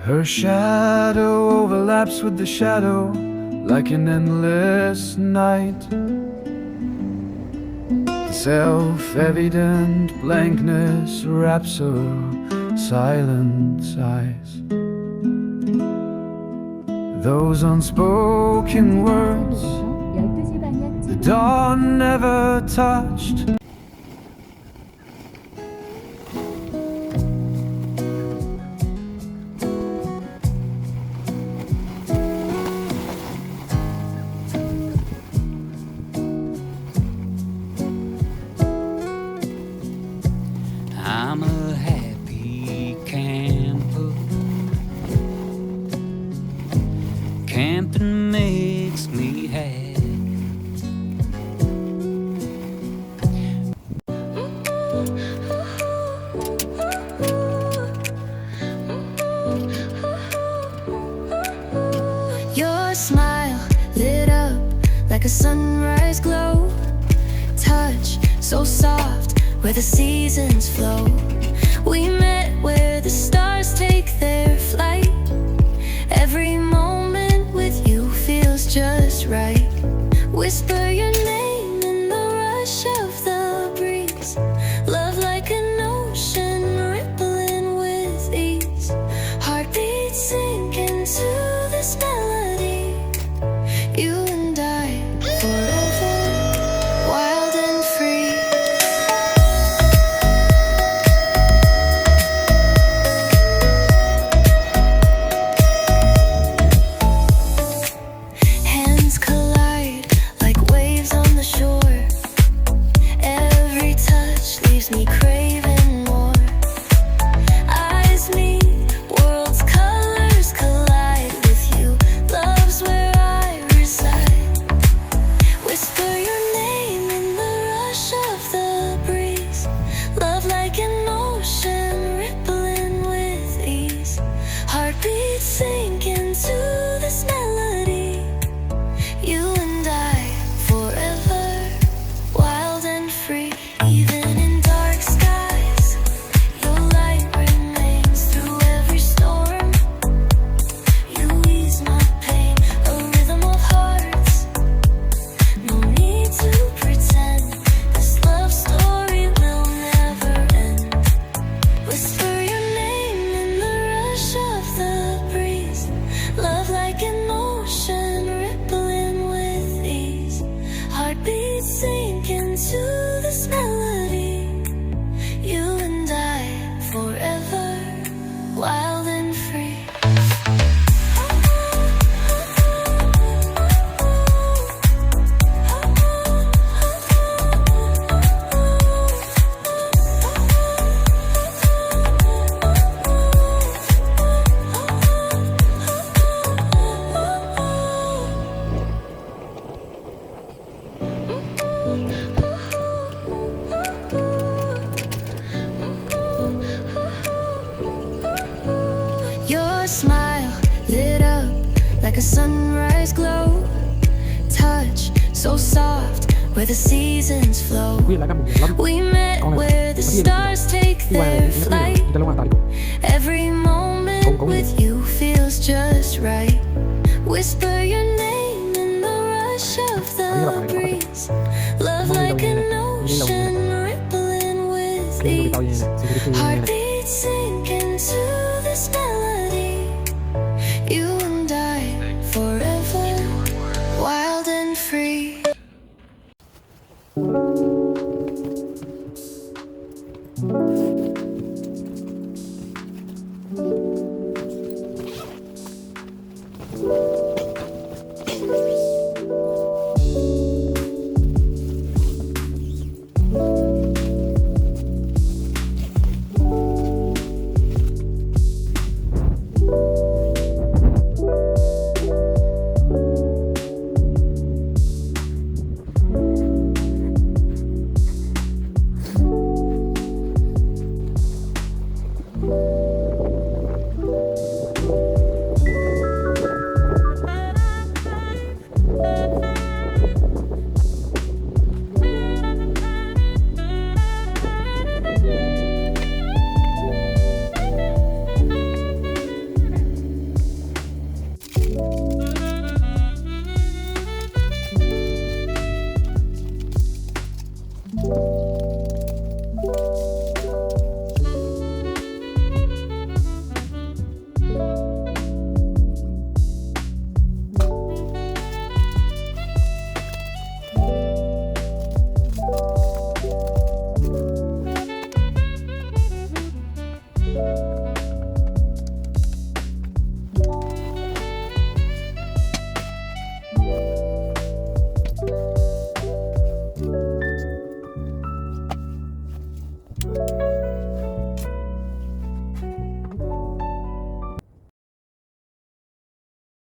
Her shadow overlaps with the shadow like an endless night. Self-evident blankness wraps her silent sighs. Those unspoken words the dawn never touched. I'm a happy camper. Camping makes me happy. Your smile lit up like a sunrise glow. Touch so soft where the seasons flow. We met where the stars take their flight. Every moment with you feels just right. Whisper your name in the rush of the breeze. Love like an ocean rippling with ease. Heartbeats sink into this melody. You and I forever, wild and free. Hands collide like waves on the shore. Every touch leaves me craving more. Eyes meet, worlds' colors collide with you. Love's where I reside. Whisper your name in the rush of the breeze. Love like an ocean rippling with ease. Heartbeats sink into this melody. You and I forever, wild and free. Even in dark skies, your light remains through every storm. You ease my pain, a rhythm of hearts. No need to pretend, this love story will never end. Whisper your name in the rush of the breeze. Love like an ocean rippling with ease. Heartbeats sink into this melody. You and I forever, wild and free. Your smile lit up like a sunrise glow. Touch so soft where the seasons flow. Quý vị là các mình lắm. We met where the stars take their flight. Kita lewat tadi. Every moment with you feels just right. Whisper your name in the rush of the breeze. Love like an ocean rippling with ease. Heartbeats sink into this melody. You and I forever, wild and free. Thank